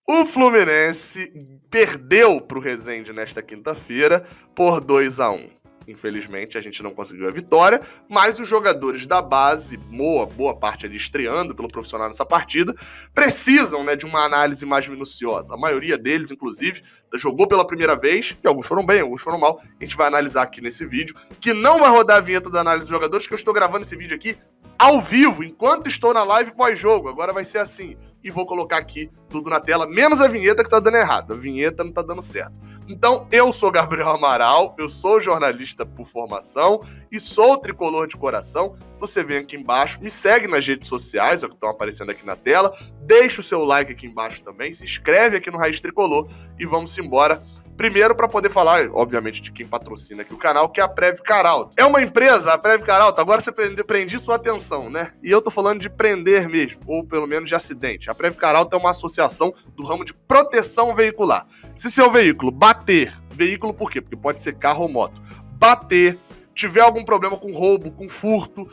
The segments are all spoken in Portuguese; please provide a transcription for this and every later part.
O Fluminense perdeu para o Resende nesta quinta-feira por 2-1. Infelizmente, a gente não conseguiu a vitória, mas os jogadores da base, boa parte ali estreando pelo profissional nessa partida, precisam, de uma análise mais minuciosa. A maioria deles, inclusive, jogou pela primeira vez, e alguns foram bem, alguns foram mal. A gente vai analisar aqui nesse vídeo, que não vai rodar a vinheta da análise dos jogadores, que eu estou gravando esse vídeo aqui ao vivo, enquanto estou na live pós-jogo. Agora vai ser assim. E vou colocar aqui tudo na tela, menos a vinheta que tá dando errado. A vinheta não tá dando certo. Então, eu sou Gabriel Amaral, eu sou jornalista por formação e sou tricolor de coração. Você vem aqui embaixo, me segue nas redes sociais, que estão aparecendo aqui na tela. Deixa o seu like aqui embaixo também, se inscreve aqui no Raiz Tricolor e vamos embora. Primeiro, para poder falar, obviamente, de quem patrocina aqui o canal, que é a Prev Caralto. É uma empresa, a Prev Caralto, agora você prendi sua atenção, né? E eu tô falando de prender mesmo, ou pelo menos de acidente. A Prev Caralto é uma associação do ramo de proteção veicular. Se seu veículo bater, veículo por quê? Porque pode ser carro ou moto, bater, tiver algum problema com roubo, com furto,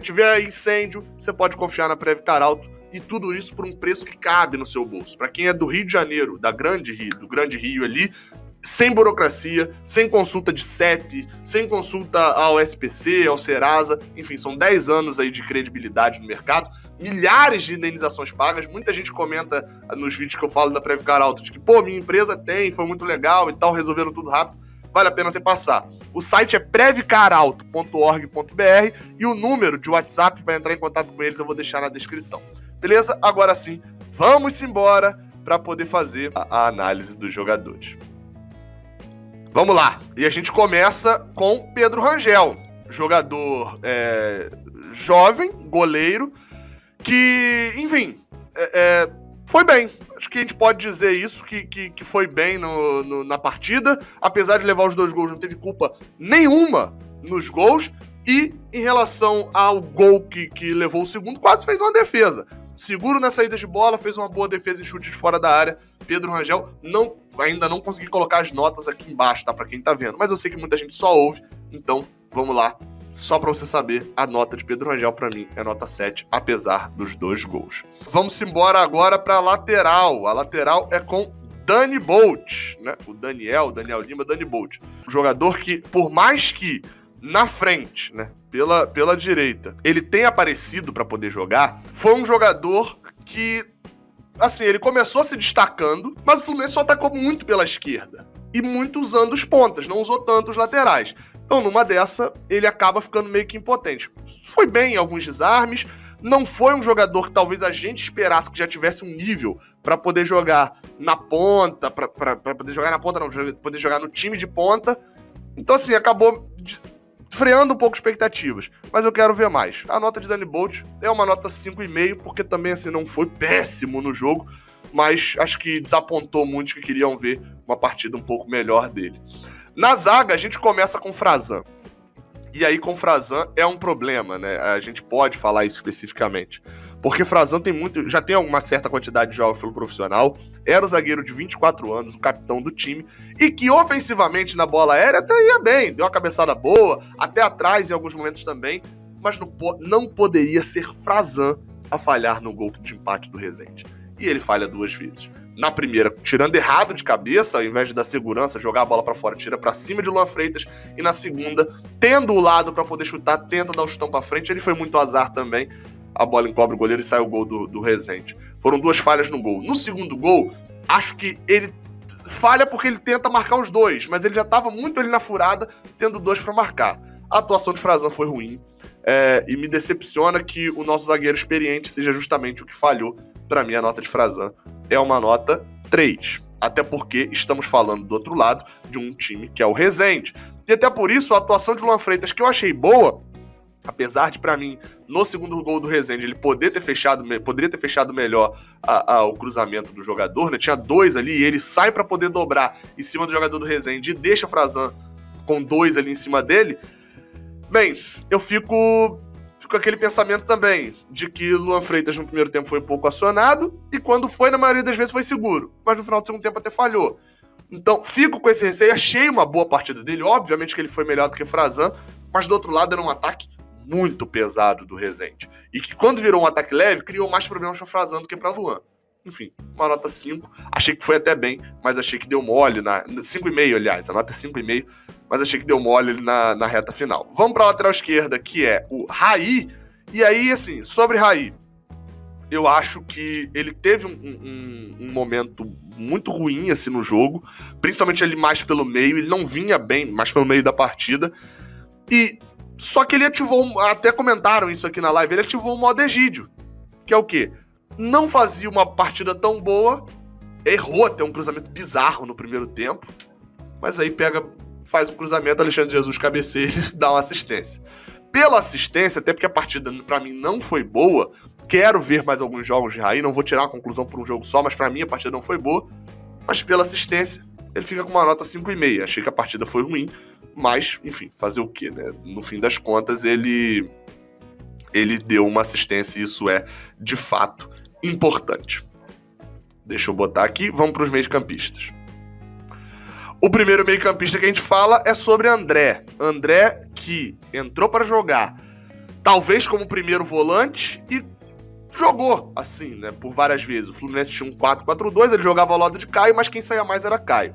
tiver incêndio, você pode confiar na Prev Caralto. E tudo isso por um preço que cabe no seu bolso. Para quem é do Rio de Janeiro, do Grande Rio ali, sem burocracia, sem consulta de CEP, sem consulta ao SPC, ao Serasa, enfim, são 10 anos aí de credibilidade no mercado, milhares de indenizações pagas. Muita gente comenta nos vídeos que eu falo da Prev Caralto de que, minha empresa foi muito legal e tal, resolveram tudo rápido. Vale a pena você passar. O site é prevcaralto.org.br e o número de WhatsApp para entrar em contato com eles eu vou deixar na descrição. Beleza? Agora sim, vamos embora para poder fazer a análise dos jogadores. Vamos lá. E a gente começa com Pedro Rangel, jogador jovem, goleiro, que, enfim, foi bem. Acho que a gente pode dizer isso, que foi bem na partida. Apesar de levar os 2 gols, não teve culpa nenhuma nos gols. E em relação ao gol que levou o segundo, quase fez uma defesa. Seguro na saída de bola, fez uma boa defesa em chute de fora da área. Pedro Rangel, ainda não consegui colocar as notas aqui embaixo, tá? Pra quem tá vendo. Mas eu sei que muita gente só ouve, então vamos lá. Só pra você saber, a nota de Pedro Rangel pra mim é nota 7, apesar dos 2 gols. Vamos embora agora pra lateral. A lateral é com Dani Bolt, né? O Daniel Lima, Dani Bolt. Um jogador que, por mais que na frente, né, pela direita, ele tem aparecido para poder jogar, foi um jogador que, assim, ele começou se destacando, mas o Fluminense só atacou muito pela esquerda e muito usando os pontas, não usou tanto os laterais. Então, numa dessa, ele acaba ficando meio que impotente. Foi bem em alguns desarmes, não foi um jogador que talvez a gente esperasse que já tivesse um nível para poder jogar na ponta, para poder jogar na ponta, não, poder jogar no time de ponta. Então, assim, acabou freando um pouco expectativas, mas eu quero ver mais. A nota de Dani Bolt é uma nota 5,5, porque também assim não foi péssimo no jogo, mas acho que desapontou muitos que queriam ver uma partida um pouco melhor dele. Na zaga, a gente começa com Frazan. E aí com Frazan é um problema, né? A gente pode falar isso especificamente. Porque Frazan já tem uma certa quantidade de jogos pelo profissional, era o zagueiro de 24 anos, o capitão do time, e que ofensivamente na bola aérea até ia bem, deu uma cabeçada boa, até atrás em alguns momentos também, mas não poderia ser Frazan a falhar no gol de empate do Resende. E ele falha 2 vezes. Na primeira, tirando errado de cabeça, ao invés de dar segurança, jogar a bola pra fora, tira pra cima de Luan Freitas. E na segunda, tendo o lado pra poder chutar, tenta dar o chutão pra frente. Ele foi muito azar também. A bola encobre o goleiro e sai o gol do Resende. Foram 2 falhas no gol. No segundo gol, acho que ele falha porque ele tenta marcar os 2, mas ele já tava muito ali na furada, tendo 2 pra marcar. A atuação de Frazan foi ruim. E me decepciona que o nosso zagueiro experiente seja justamente o que falhou. Para mim, a nota de Frazan é uma nota 3. Até porque estamos falando do outro lado de um time que é o Resende. E até por isso, a atuação de Luan Freitas, que eu achei boa, apesar de, para mim, no segundo gol do Resende, ele poderia ter fechado melhor o cruzamento do jogador, né? Tinha 2 ali e ele sai para poder dobrar em cima do jogador do Resende e deixa Frazan com 2 ali em cima dele. Bem, eu fico com aquele pensamento também de que Luan Freitas no primeiro tempo foi pouco acionado e quando foi, na maioria das vezes, foi seguro. Mas no final do segundo tempo até falhou. Então, fico com esse receio. Achei uma boa partida dele. Obviamente que ele foi melhor do que Frazan, mas do outro lado era um ataque muito pesado do Resende. E que quando virou um ataque leve, criou mais problemas para Frazan do que para Luan. enfim, uma nota 5. Achei que foi até bem, mas achei que deu mole 5,5, aliás, a nota é 5,5, mas achei que deu mole ali na reta final. Vamos para a lateral esquerda, que é o Raí. E aí, assim, sobre Raí, eu acho que ele teve um momento muito ruim assim no jogo, principalmente ele mais pelo meio, ele não vinha bem mais pelo meio da partida, e só que ele ativou, até comentaram isso aqui na live, ele ativou o modo Egídio, que é o quê? Não fazia uma partida tão boa, errou até um cruzamento bizarro no primeiro tempo, mas aí faz um cruzamento, Alexandre Jesus cabeceia e dá uma assistência. Pela assistência, até porque a partida pra mim não foi boa, quero ver mais alguns jogos de Raí, não vou tirar a conclusão por um jogo só, mas pra mim a partida não foi boa, mas pela assistência ele fica com uma nota 5,5. Achei que a partida foi ruim, mas, enfim, fazer o quê, né? No fim das contas, ele deu uma assistência e isso é, de fato, importante. Deixa eu botar aqui, vamos para os meio-campistas. O primeiro meio-campista que a gente fala é sobre André. André que entrou para jogar, talvez como primeiro volante, e jogou assim, né, por várias vezes. O Fluminense tinha um 4-4-2, ele jogava ao lado de Caio, mas quem saía mais era Caio.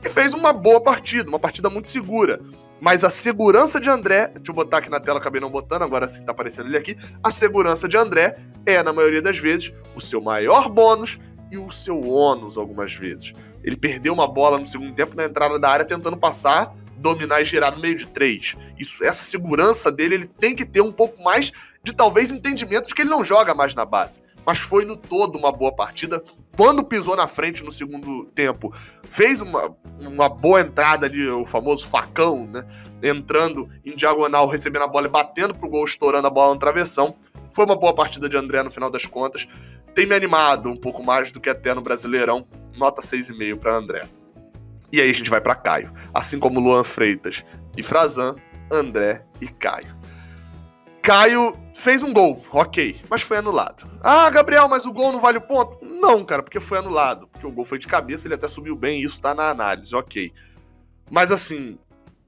E fez uma boa partida, uma partida muito segura. Mas a segurança de André, deixa eu botar aqui na tela, acabei não botando, agora sim tá aparecendo ele aqui. A segurança de André é, na maioria das vezes, o seu maior bônus e o seu ônus algumas vezes. Ele perdeu uma bola no segundo tempo na entrada da área tentando passar, dominar e girar no meio de 3. Essa segurança dele, ele tem que ter um pouco mais de talvez entendimento de que ele não joga mais na base. Mas foi no todo uma boa partida. Quando pisou na frente no segundo tempo, fez uma boa entrada ali, o famoso facão, né? Entrando em diagonal, recebendo a bola e batendo pro gol, estourando a bola no travessão. Foi uma boa partida de André no final das contas. Tem me animado um pouco mais do que até no Brasileirão. Nota 6,5 para André. E aí a gente vai para Caio. Assim como Luan Freitas e Frazan, André e Caio. Caio fez um gol, ok, mas foi anulado. Ah, Gabriel, mas o gol não vale o ponto? Não, cara, porque foi anulado. Porque o gol foi de cabeça, ele até subiu bem, isso tá na análise, ok. Mas assim,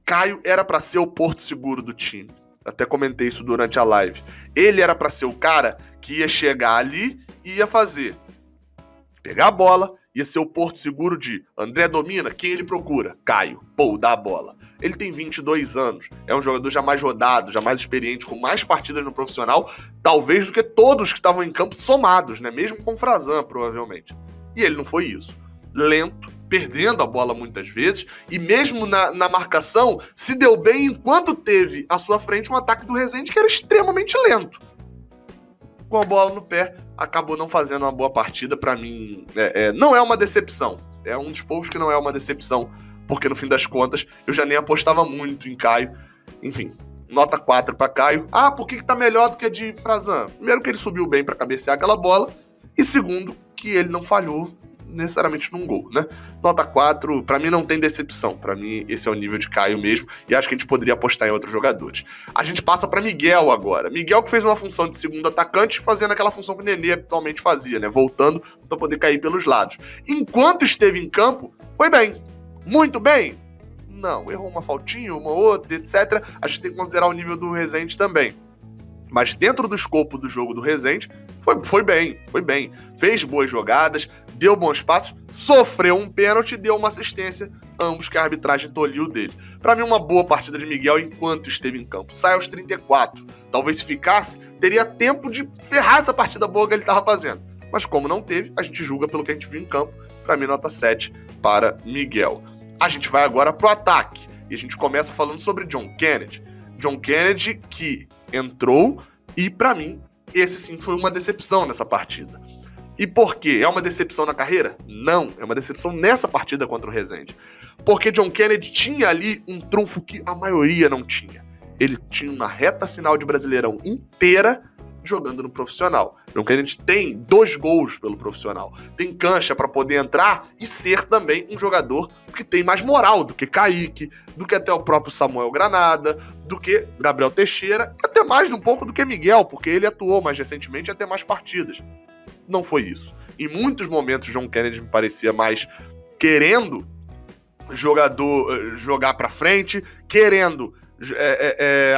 Caio era pra ser o porto seguro do time. Até comentei isso durante a live. Ele era pra ser o cara que ia chegar ali e ia pegar a bola, ia ser o porto seguro de André domina, quem ele procura? Caio, dá a bola. Ele tem 22 anos, é um jogador já mais rodado, já mais experiente, com mais partidas no profissional, talvez do que todos que estavam em campo somados, né? Mesmo com o Frazan, provavelmente. E ele não foi isso. Lento, perdendo a bola muitas vezes, e mesmo na marcação, se deu bem enquanto teve à sua frente um ataque do Rezende que era extremamente lento. Com a bola no pé, acabou não fazendo uma boa partida. Pra mim, não é uma decepção. É um dos poucos que não é uma decepção, porque no fim das contas, eu já nem apostava muito em Caio. Enfim, nota 4 pra Caio. Ah, por que tá melhor do que a de Frazan? Primeiro que ele subiu bem pra cabecear aquela bola, e segundo que ele não falhou necessariamente num gol, né? Nota 4, pra mim não tem decepção. Pra mim esse é o nível de Caio mesmo, e acho que a gente poderia apostar em outros jogadores. A gente passa pra Miguel agora. Miguel que fez uma função de segundo atacante, fazendo aquela função que o Nenê habitualmente fazia, né? Voltando pra poder cair pelos lados. Enquanto esteve em campo, foi bem. Muito bem? Não, errou uma faltinha, uma outra, etc. A gente tem que considerar o nível do Rezende também. Mas dentro do escopo do jogo do Rezende, foi bem. Fez boas jogadas, deu bons passos, sofreu um pênalti e deu uma assistência, ambos que a arbitragem tolhiu dele. Pra mim, uma boa partida de Miguel enquanto esteve em campo. Sai aos 34. Talvez se ficasse, teria tempo de ferrar essa partida boa que ele estava fazendo. Mas como não teve, a gente julga pelo que a gente viu em campo. Pra mim, nota 7 para Miguel. A gente vai agora pro ataque. E a gente começa falando sobre John Kennedy. John Kennedy que entrou e, pra mim, esse sim foi uma decepção nessa partida. E por quê? É uma decepção na carreira? Não, é uma decepção nessa partida contra o Rezende. Porque John Kennedy tinha ali um trunfo que a maioria não tinha. Ele tinha uma reta final de Brasileirão inteira jogando no profissional. John Kennedy tem 2 gols pelo profissional. Tem cancha para poder entrar e ser também um jogador que tem mais moral do que Kaique, do que até o próprio Samuel Granada, do que Gabriel Teixeira, e até mais um pouco do que Miguel, porque ele atuou mais recentemente e até mais partidas. Não foi isso. Em muitos momentos, John Kennedy me parecia mais querendo jogar para frente, querendo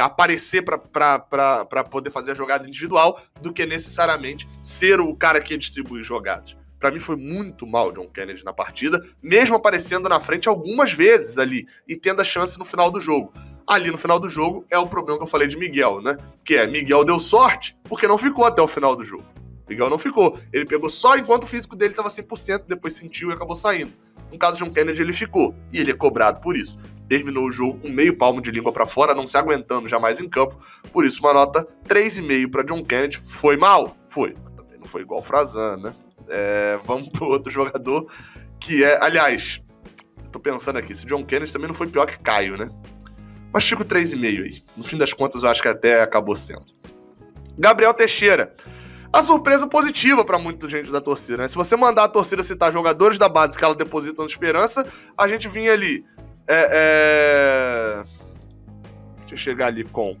aparecer para poder fazer a jogada individual, do que necessariamente ser o cara que distribui jogadas. Pra mim foi muito mal John Kennedy na partida, mesmo aparecendo na frente algumas vezes ali e tendo a chance no final do jogo. Ali no final do jogo é o problema que eu falei de Miguel, né? Que é, Miguel deu sorte porque não ficou até o final do jogo. Miguel não ficou. Ele pegou só enquanto o físico dele estava 100%, depois sentiu e acabou saindo. No caso de John Kennedy, ele ficou. E ele é cobrado por isso. Terminou o jogo com meio palmo de língua para fora, não se aguentando jamais em campo. Por isso, uma nota 3,5 para John Kennedy. Foi mal? Foi. Mas também não foi igual o Frazan, né? Vamos pro outro jogador, que é... Aliás, tô pensando aqui, se John Kennedy também não foi pior que Caio, né? Mas fica o 3,5 aí. No fim das contas, eu acho que até acabou sendo. Gabriel Teixeira. A surpresa positiva para muita gente da torcida, né? Se você mandar a torcida citar jogadores da base que ela deposita na esperança, a gente vinha ali. Deixa eu chegar ali com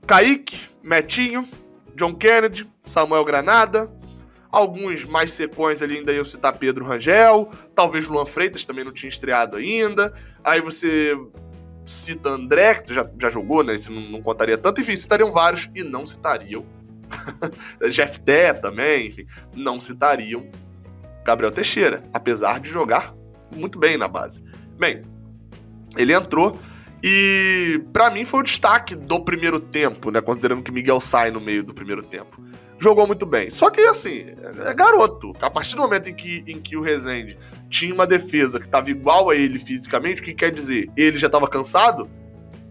Kaique, Metinho, John Kennedy, Samuel Granada. Alguns mais secões ali ainda iam citar Pedro Rangel. Talvez Luan Freitas também não tinha estreado ainda. Aí você cita André, que já jogou, né? Isso não contaria tanto. Enfim, citariam vários e não citariam. Jefté também, enfim, não citariam Gabriel Teixeira, apesar de jogar muito bem na base. Bem, ele entrou e pra mim foi o destaque do primeiro tempo, né, considerando que Miguel sai no meio do primeiro tempo. Jogou muito bem, só que assim, é garoto. A partir do momento em que o Rezende tinha uma defesa que estava igual a ele fisicamente, o que quer dizer? Ele já estava cansado?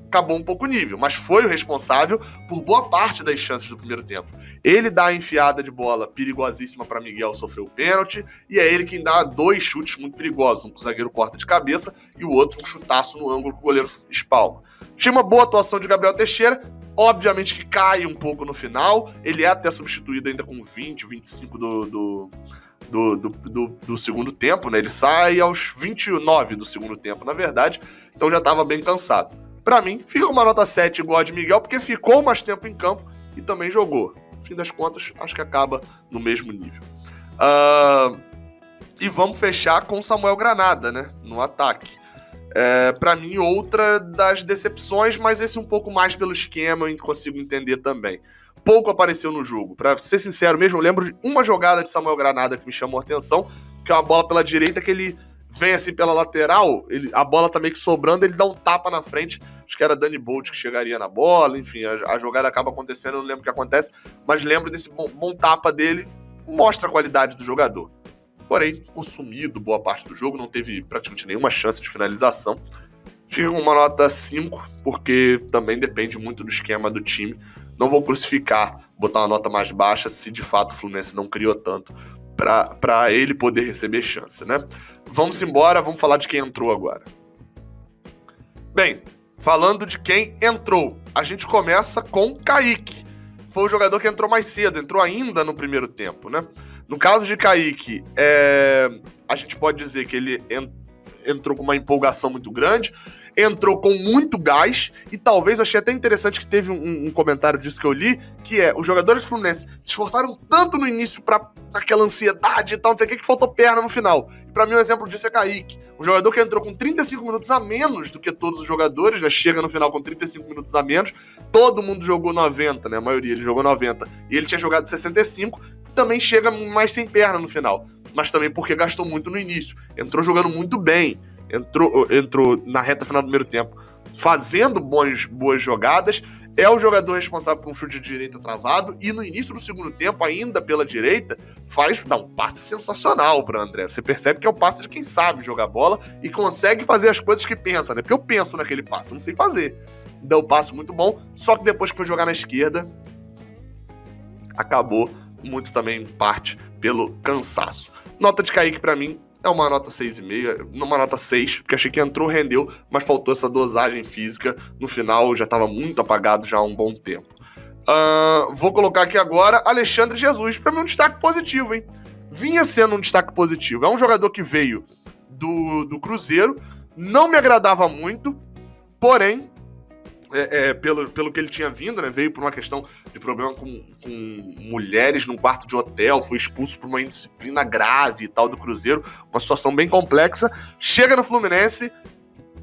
Acabou um pouco o nível, mas foi o responsável por boa parte das chances do primeiro tempo. Ele dá a enfiada de bola perigosíssima para Miguel sofrer o pênalti, e é ele quem dá 2 chutes muito perigosos, um que o zagueiro corta de cabeça e o outro um chutaço no ângulo que o goleiro espalma. Tinha uma boa atuação de Gabriel Teixeira, obviamente que cai um pouco no final, ele é até substituído ainda com 20, 25 do segundo tempo, né? Ele sai aos 29 do segundo tempo, na verdade, então já estava bem cansado. Pra mim, fica com uma nota 7 igual a de Miguel, porque ficou mais tempo em campo e também jogou. No fim das contas, acho que acaba no mesmo nível. E vamos fechar com Samuel Granada, né? No ataque. Pra mim, outra das decepções, mas esse um pouco mais pelo esquema, eu consigo entender também. Pouco apareceu no jogo. Pra ser sincero mesmo, eu lembro de uma jogada de Samuel Granada que me chamou a atenção, que é uma bola pela direita que ele vem assim pela lateral, a bola tá meio que sobrando, ele dá um tapa na frente, acho que era Dani Bolt que chegaria na bola, enfim, a jogada acaba acontecendo, eu não lembro o que acontece, mas lembro desse bom tapa dele, mostra a qualidade do jogador. Porém, consumido boa parte do jogo, não teve praticamente nenhuma chance de finalização. Fica com uma nota 5, porque também depende muito do esquema do time. Não vou crucificar, botar uma nota mais baixa se de fato o Fluminense não criou tanto para ele poder receber chance, né? Vamos embora, vamos falar de quem entrou agora. Bem, falando de quem entrou, a gente começa com Kaique. Foi o jogador que entrou mais cedo, entrou ainda no primeiro tempo, né? No caso de Kaique, a gente pode dizer que ele entrou com uma empolgação muito grande, entrou com muito gás, e talvez achei até interessante que teve um comentário disso que eu li, que é, os jogadores do Fluminense se esforçaram tanto no início pra aquela ansiedade e tal, não sei o que faltou perna no final. E pra mim um exemplo disso é Kaique, um jogador que entrou com 35 minutos a menos do que todos os jogadores, né, chega no final com 35 minutos a menos, todo mundo jogou 90, né, a maioria, ele jogou 90, e ele tinha jogado 65, também chega mais sem perna no final, mas também porque gastou muito no início, entrou jogando muito bem, entrou na reta final do primeiro tempo fazendo boas jogadas, é o jogador responsável por um chute de direita travado, e no início do segundo tempo, ainda pela direita, dá um passe sensacional para André. Você percebe que é o passe de quem sabe jogar bola e consegue fazer as coisas que pensa, né? Porque eu penso naquele passe, eu não sei fazer. Dá um passe muito bom, só que depois que foi jogar na esquerda, acabou muito também, em parte, pelo cansaço. Nota de Kaique para mim é uma nota 6,5, uma nota 6, porque achei que entrou, rendeu, mas faltou essa dosagem física. No final já estava muito apagado já há um bom tempo. Vou colocar aqui agora Alexandre Jesus, para mim um destaque positivo, hein? Vinha sendo um destaque positivo. É um jogador que veio do Cruzeiro, não me agradava muito, porém, pelo que ele tinha vindo, né? Veio por uma questão de problema com mulheres num quarto de hotel, foi expulso por uma indisciplina grave e tal do Cruzeiro, uma situação bem complexa, chega no Fluminense,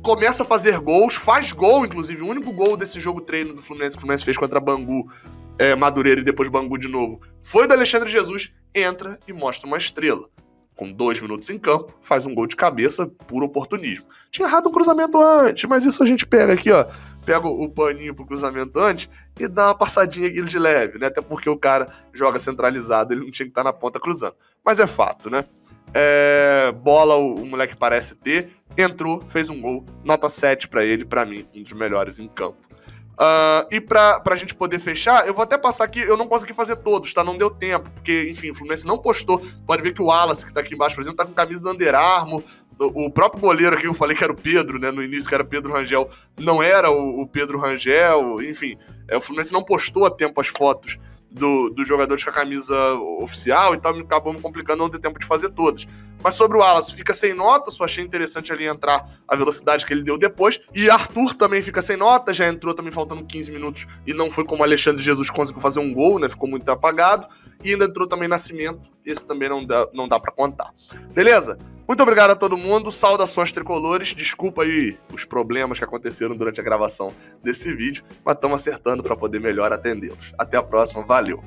começa a fazer gols, faz gol, inclusive, o único gol desse jogo treino do Fluminense que o Fluminense fez contra a Bangu Madureira e depois Bangu de novo, foi do Alexandre Jesus, entra e mostra uma estrela. Com 2 minutos em campo, faz um gol de cabeça, puro oportunismo. Tinha errado um cruzamento antes, mas isso a gente pega aqui, ó. Pega o paninho pro cruzamento antes e dá uma passadinha aqui de leve, né? Até porque o cara joga centralizado, ele não tinha que estar na ponta cruzando. Mas é fato, né? Bola o moleque parece ter, entrou, fez um gol, nota 7 pra ele, pra mim, um dos melhores em campo. E pra gente poder fechar, eu vou até passar aqui, eu não consegui fazer todos, tá? Não deu tempo, porque, enfim, o Fluminense não postou. Pode ver que o Wallace, que tá aqui embaixo, por exemplo, tá com camisa da Under Armour. O próprio goleiro aqui, eu falei que era o Pedro, né? No início, que era Pedro Rangel, não era o Pedro Rangel, enfim. O Fluminense não postou a tempo as fotos dos jogadores com a camisa oficial e tal, acabou me complicando não ter tempo de fazer todas. Mas sobre o Wallace, fica sem nota, só achei interessante ali entrar a velocidade que ele deu depois. E Arthur também fica sem nota, já entrou também faltando 15 minutos e não foi como Alexandre Jesus conseguiu fazer um gol, né? Ficou muito apagado. E ainda entrou também Nascimento, esse também não dá pra contar. Beleza? Muito obrigado a todo mundo, saudações tricolores, desculpa aí os problemas que aconteceram durante a gravação desse vídeo, mas estamos acertando para poder melhor atendê-los. Até a próxima, valeu!